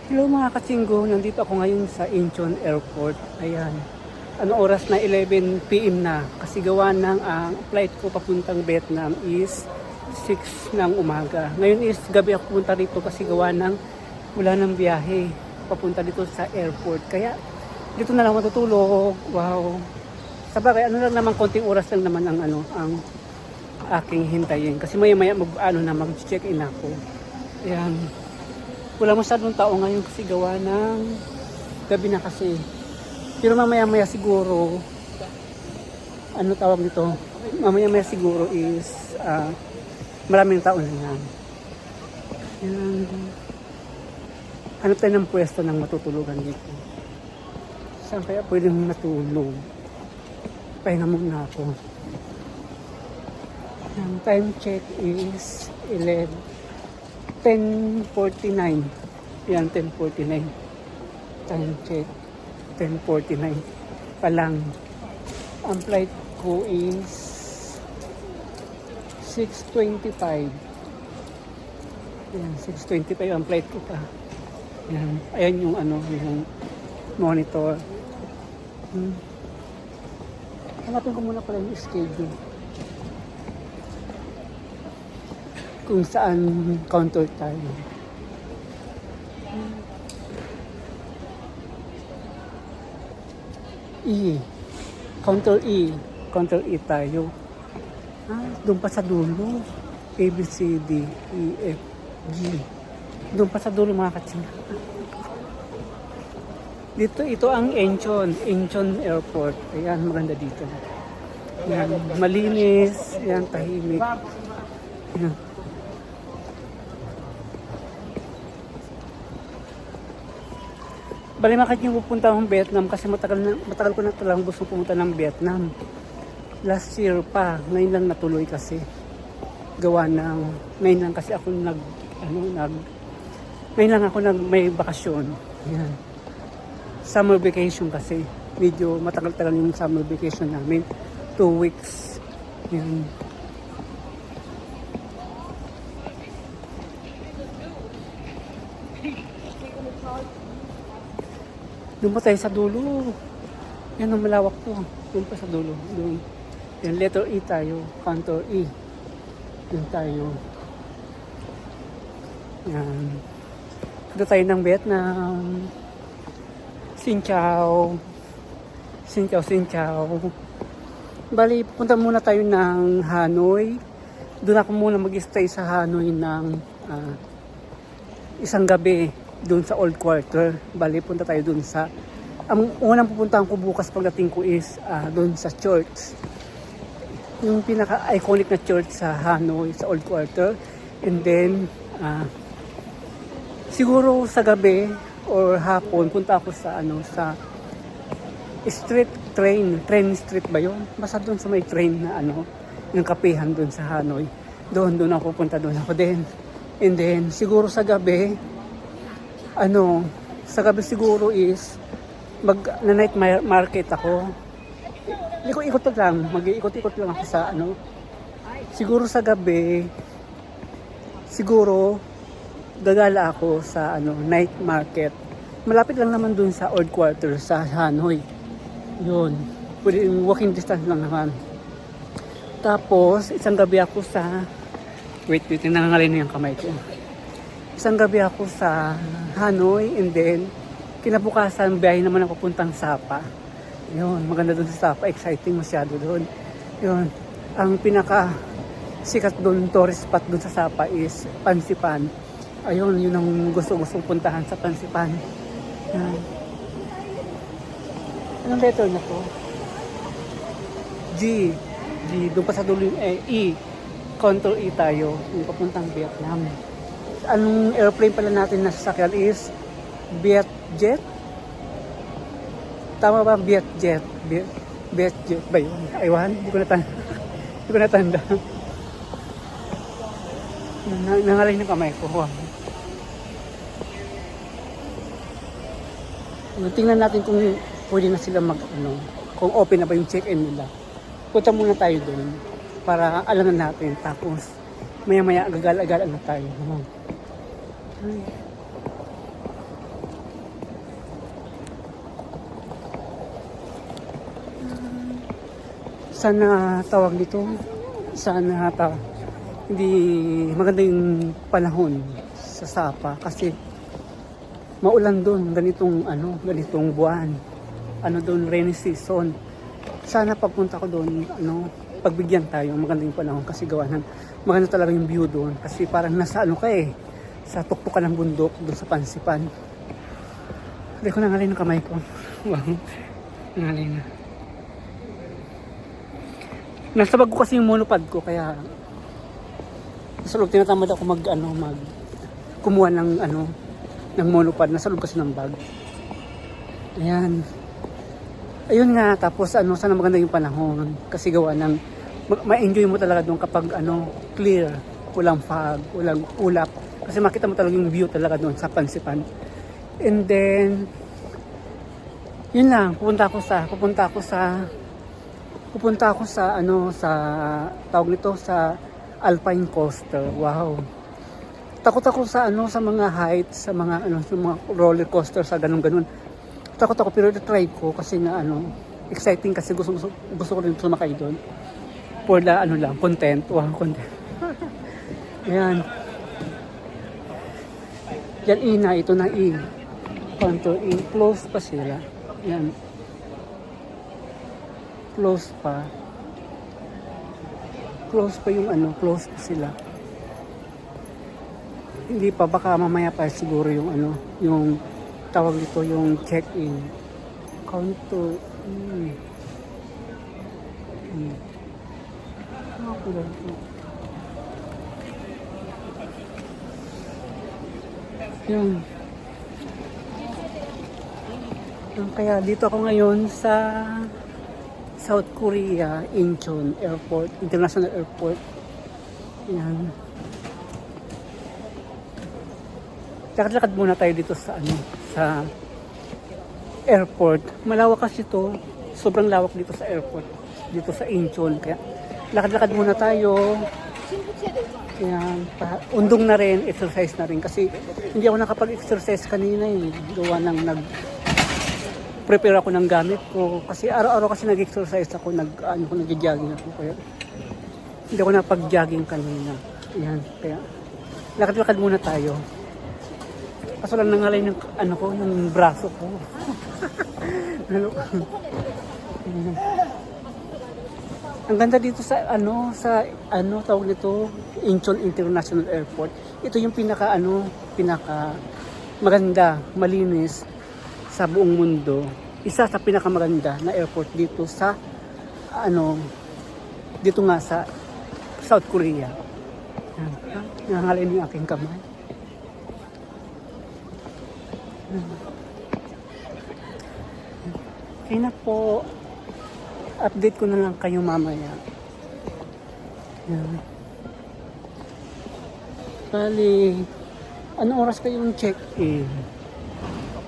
Hello mga katsinggo, nandito ako ngayon sa Incheon Airport. Ayan. Ano oras na 11 PM na kasi gawa ng flight ko papuntang Vietnam is 6 ng umaga. Ngayon is gabi ako pupunta dito kasi gawa ng wala ng biyahe papunta dito sa airport. Kaya dito na lang matutulog. Wow. Sabagay, ano lang naman, konting oras lang naman ang aking hintayin kasi maya-maya mag-check-in ako. Ayan. Wala masyadong tao ngayon kasi gawa ng gabi na kasi. Pero mamaya-maya siguro, ano tawag nito? Mamaya-maya siguro is maraming tao na yan. Yan. Hanap tayo ng pwesto ng matutulugan dito. Saan kaya pwedeng matulog? Pahinga muna ako. Ang time check is 10:49. Yan, 10:49. Time check. 10:49 pa lang. Ang flight ko is 6:25. Yan, 6:25 ang flight ko pa. Yan. Ayan yung yung monitor. Hanapin ko muna pala yung schedule. Kung saan counter tayo. E. Counter E. Counter E tayo. Doon pa sa dulo. A, B, C, D, E, F, G. Doon pa sa dulo mga katsina. Dito, ito ang Incheon Airport. Ayan, maganda dito. Ayan, malinis. Ayan, tahimik. Ayan. Bali makit yung pupunta akong Vietnam kasi matagal ko na talagang gusto pumunta ng Vietnam. Last year pa, ngayon lang natuloy kasi. Gawa ng, ngayon lang kasi ako ngayon lang ako may bakasyon. Yan. Summer vacation kasi. Medyo matagal-tagal yung summer vacation namin. 2 weeks. Yan. Doon pa tayo sa dulo. Yan ang malawak to. Doon pa sa dulo. Doon. Yan, letter E tayo. Counter E. Doon tayo. Yan. Dito tayo ng Vietnam. Xin chào. Xin chào, xin chào. Bali, punta muna tayo ng Hanoi. Doon ako muna mag-stay sa Hanoi ng isang gabi. Doon sa old quarter. Bali, punta tayo doon sa ang unang pupuntahan ko bukas pagdating ko is doon sa church. Yung pinaka-iconic na church sa Hanoi, sa old quarter. And then, siguro sa gabi or hapon, punta ako sa sa train street ba yun? Basta doon sa may train na yung kapihan doon sa Hanoi. Doon ako pupunta, doon ako din. And then, siguro sa gabi, sa gabi siguro is na night market ako. Ikot-ikot lang, mag-iikot-ikot lang ako sa siguro sa gabi, siguro gagala ako sa night market. Malapit lang naman dun sa old quarter sa Hanoi. Yun, walking distance lang naman. Tapos, isang gabi ako sa wait, nangangalay na yung kamay ko. Isang gabi ako sa Hanoi and then kinabukasan biyahe naman ako puntang Sapa. Yun, maganda doon sa Sapa, exciting masyado doon. Yun, ang pinaka sikat doon, tourist spot doon sa Sapa is Pansipan. Ayun, yun ang gusto-gustong puntahan sa Pansipan. Yan. Anong letter na to? G. Doon pa sa dulo yung E. Contour E tayo, yung papuntang Vietnam. Anong airplane pala natin na sasakyan is Vietjet? Tama ba? Vietjet ba yun? Aywan, hindi ko natanda. Nangalay ng kamay ko. Wow. Tingnan natin kung pwede na sila kung open na ba yung check-in nila. Punta muna tayo doon para alam natin. Tapos maya-maya agagal-agalan na tayo. Ay. sana tawag dito, sana hindi maganda yung panahon sa Sapa kasi maulan doon, ganitong buwan. Ano doon, rainy season. Sana pagpunta ko doon, pagbigyan tayo, maganda yung panahon kasi gawa ng maganda talaga yung view doon kasi parang nasa sa tuktukan ng bundok doon sa Pansipan. Hindi ko nangalay ng kamay ko. Wow, nangalay na. Nasa bag ko kasi yung monopod ko kaya sa loob tinatamad ako kumuha ng monopod. Nasa loob kasi ng bag. Ayan. Ayun nga, tapos sana maganda yung panahon kasi gawa ng ma-enjoy mo talaga doon kapag clear, walang fog, walang ulap kasi makita mo talaga yung view talaga doon sa Pansipan. And then yun lang, pupunta ako sa tawag nito sa Alpine Coaster. Wow. Takot ako sa mga heights, sa mga roller coaster sa ganun. Takot ako pero try ko kasi nga exciting kasi gusto ko rin sumakay doon. For the content. Wow, content. Ayan. Yan ito na Contour close pa sila. Ayan. Close pa close pa sila. Hindi pa, baka mamaya pa siguro yung tawag dito yung check-in. Contour. Yun. Kaya dito ako ngayon sa South Korea, Incheon Airport, International Airport. Yan. Lakad-lakad muna tayo dito sa airport. Malawak kasi ito. Sobrang lawak dito sa airport. Dito sa Incheon. Kaya lakad-lakad muna tayo. Yan. Undong na rin, exercise na rin. Kasi hindi ako nakapag-exercise kanina gawa ng prepare ako ng gamit ko. Kasi araw-araw kasi nag-exercise ako, nag-jogging ako. Kaya hindi ako napag-jogging kanina. Yan. Kaya lakad-lakad muna tayo. Kaso lang nangalay ng ng braso ko. Ang ganda dito sa tawag nito, Incheon International Airport. Ito yung pinaka maganda, malinis sa buong mundo. Isa sa pinakamaganda na airport dito sa dito nga sa South Korea. Nangangalay yung aking kamay. Okay na po. Update ko na lang kayo mamaya. Yan. Bali, anong oras kayong check-in?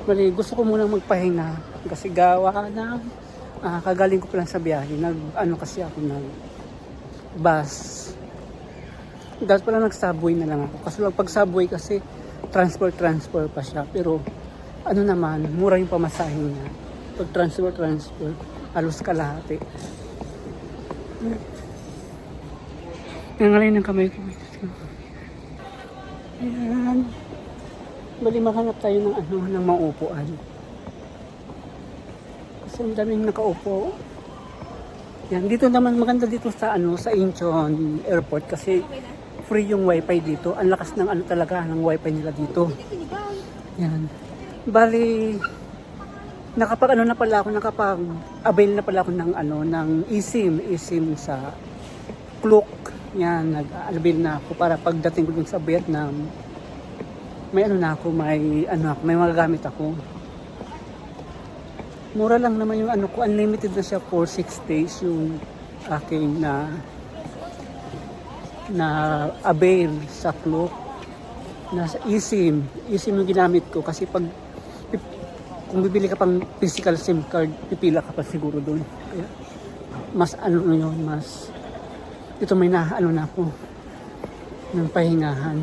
Bali, gusto ko munang magpahinga kasi gawa na kagaling ko pa lang sa biyahe. Kasi ako bus. Dahil pala nag-subway na lang ako. Kasi pag subway kasi transfer pa siya. Pero naman, mura yung pamasahe niya. Pag transfer, halos kalahati. Nangalay ng kamay ko. Ayan. Bali, maghanap tayo ng maupuan. Kasi ang daming nakaupo. Yan, dito naman maganda dito sa Incheon Airport kasi free yung wifi dito. Ang lakas ng talaga ng wifi nila dito. Yan. Bali, nakapag-avail na pala ako ng eSIM sa Klook. Yan, nag-avail na ako para pagdating ko dun sa Vietnam, may may magagamit ako. Mura lang naman yung ko, unlimited na siya for 6 days yung aking na avail sa Klook. Nasa eSIM yung ginamit ko kasi kung bibili ka pang physical SIM card, pipila ka pa siguro doon. Kaya, mas mas ito may na ako ng pahingahan.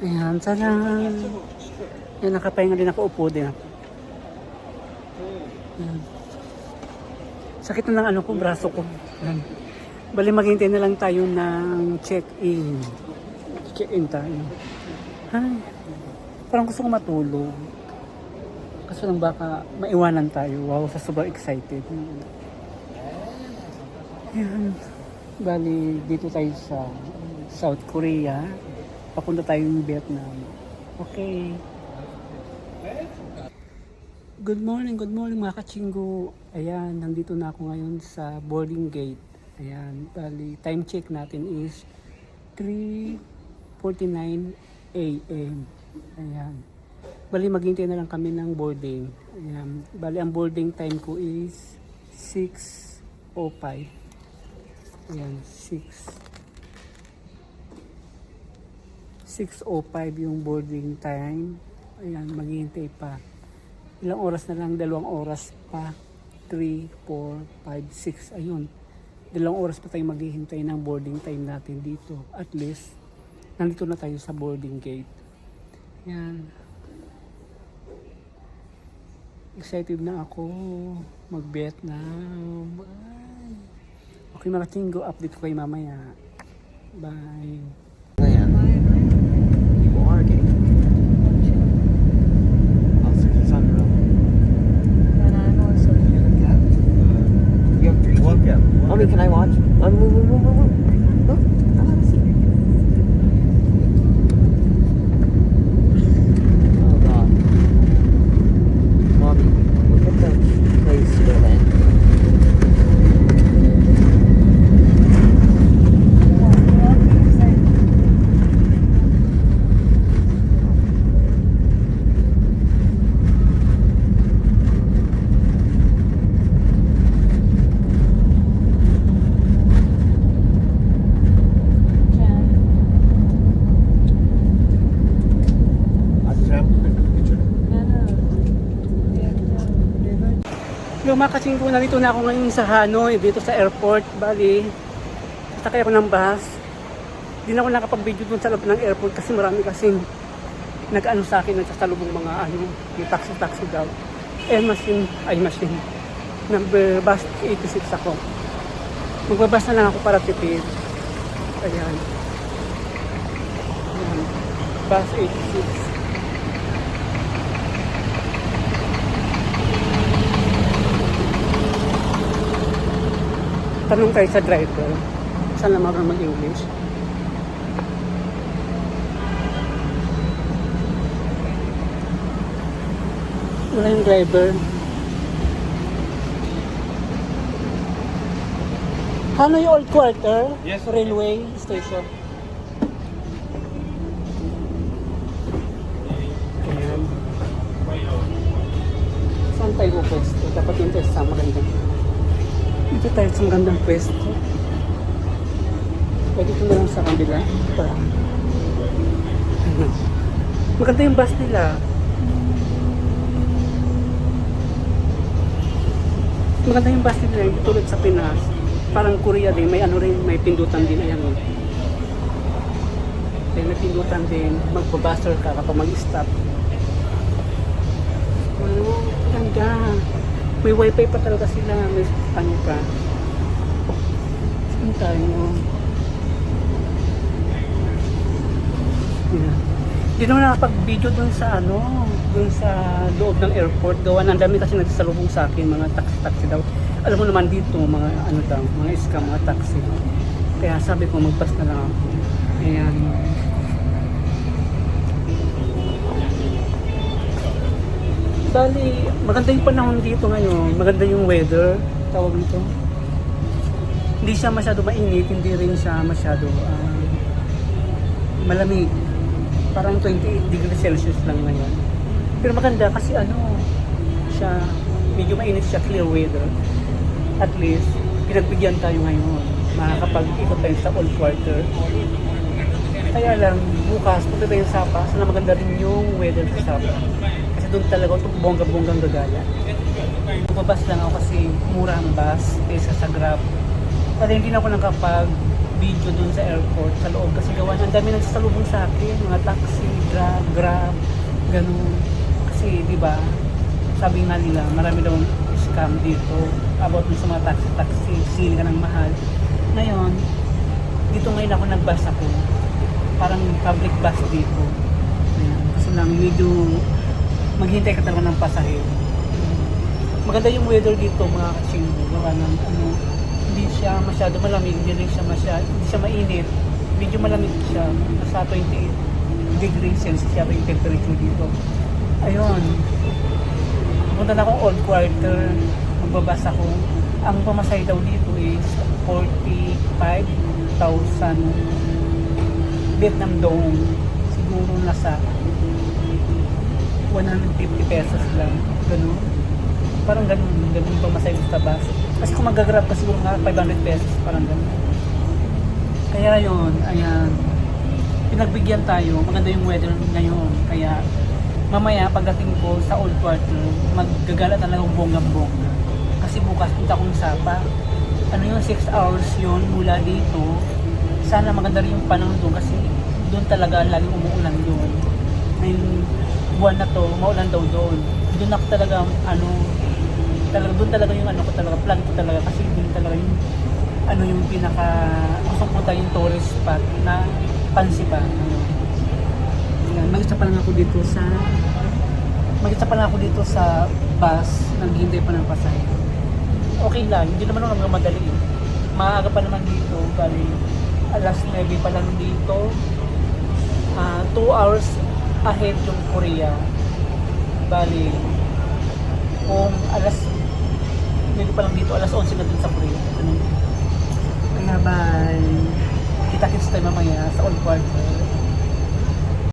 Ayan, Yan, nakapahinga din ako, upo din ako. Yan. Sakit na ng ano ko, braso ko. Yan. Bali maghintay na lang tayo ng check-in. Check-in tayo. Ay, parang gusto ko matulog. Kaso lang baka maiwanan tayo. Wow, sa sobrang excited. Yan. Bali, dito tayo sa South Korea. Papunta tayo ng Vietnam. Okay. Good morning mga kachinggo. Ayan, nandito na ako ngayon sa boarding gate. Ayan, bali, time check natin is 3:49 a.m. Ayan. Bali, maghintay na lang kami ng boarding. Ayan. Bali, ang boarding time ko is 6:05. Ayan, 6:05 yung boarding time. Ayan, maghihintay pa. Ilang oras na lang? 2 oras pa. 3, 4, 5, 6. Ayun. 2 oras pa tayo maghihintay ng boarding time natin dito. At least, nandito na tayo sa boarding gate. Yan. Excited na ako mag-Vietnam. Bye. Okay mga tinggo, update ko kayo mamaya. Bye. Mommy, can I watch? Move. Look, I want to see. Oh God. Mommy, look at the place we're in. Yung mga kasingko, nandito na ako ngayon sa Hanoi, dito sa airport. Bali, sakay ako ng bus. Di na ako nakapag-video dun sa loob ng airport kasi marami kasing nag-ano sa akin, nagsasalubong mga ano, yung taxi daw. Machine. Number bus 86 ako. Magbabas na lang ako para tipid. Ayan. Ayan. Bus 86. Tanong kayo sa driver, saan lang marunong mag-English? Wala yung driver. Hanoi Old Quarter? Yes. Railway station. Ayan. Saan tayo pupwesto? Dapat yung test sa magandang. Dito tayo sa magandang pwesto. Pwede ito na lang sa kabila. Para. Maganda yung bus nila. Maganda yung bus nila. Hindi tulad sa Pinas. Parang Korea din. May ano rin. May pindutan din. Ayan. May pindutan din. Magbabuster ka kapag mag-stop. Ganda. May wifi pa talaga sila. May ano pa. Saan tayo? Yeah. Hindi naman nakapag-video dun sa ano, dun sa loob ng airport. Gawa ng dami kasi nagsasalubong sa akin, mga taxi daw. Alam mo naman dito, mga ano daw, mga scam, mga taxi. Kaya sabi ko, magpas na lang ako. Ayan. Bali, maganda yung panahon dito ngayon. Maganda yung weather, tawag nito. Hindi siya masyado mainit, hindi rin siya masyado malamig. Parang 28 degrees Celsius lang ngayon. Pero maganda kasi ano, siya, medyo mainit siya, clear weather. At least, pinagbigyan tayo ngayon. Makakapag-ikot tayo sa Old Quarter. Kaya lang, bukas, punta tayo sa Sapa. Sana maganda rin yung weather sa Sapa. Kasi doon talaga ito bongga-bonggang gagaya. Bumabas lang ako kasi mura ang bus kaysa sa Grab. Kasi hindi na ako nakapag-video doon sa airport, sa loob. Kasi gawa ang dami nagsasalubong sa akin. Mga taxi, Grab, Ganun. Kasi, di ba, sabi nga nila, marami daw scam dito about dun sa mga taxi, sili ka ng mahal. Ngayon, dito ngayon ako nagbus ako. Parang public bus dito. Ayan. Kasi lang, medyo maghintay ka talaga ng pasahero. Maganda yung weather dito, mga kachimbo. Gawa ng, hindi siya masyado malamig, hindi siya mainit. Medyo malamig siya. Nasa 28 degrees Celsius yata yung temperature dito. Ayun. Pupunta na akong old quarter. Magbabas ako. Ang pamasahe daw dito is 45,000 Vietnam dong. Siguro nasa 150 pesos lang. Ganun. Parang ganun pamasahe sa bus. Kasi kung mag-grab ka siguro nga 500 pesos. Parang ganun. Kaya yun, ayan. Pinagbigyan tayo. Maganda yung weather ngayon. Kaya mamaya pagdating ko sa old quarter, maggagala talaga bonggang-bongga. Kasi bukas punta akong Sapa. Ano yung 6 hours yun mula dito. Sana maganda rin yung panahon doon kasi doon talaga laging umuulan doon. Ngayong buwan na to, maulan daw doon. Doon ako talaga, doon talaga yung plan ko talaga kasi doon talaga yung yung pinaka gusto punta yung tourist spot na Pansiba. Mag-isa pa lang ako dito sa bus, naghihintay pa ng pasahero. Okay lang, hindi naman ako madali. Maaga pa naman dito, bali alas 9 pa lang dito. 2 hours ahead yung Korea. Bali, kung alas 9 pa lang dito, alas 11 na dun sa Korea. Kaya bye. Kita-kits tayo mamaya sa old quarter.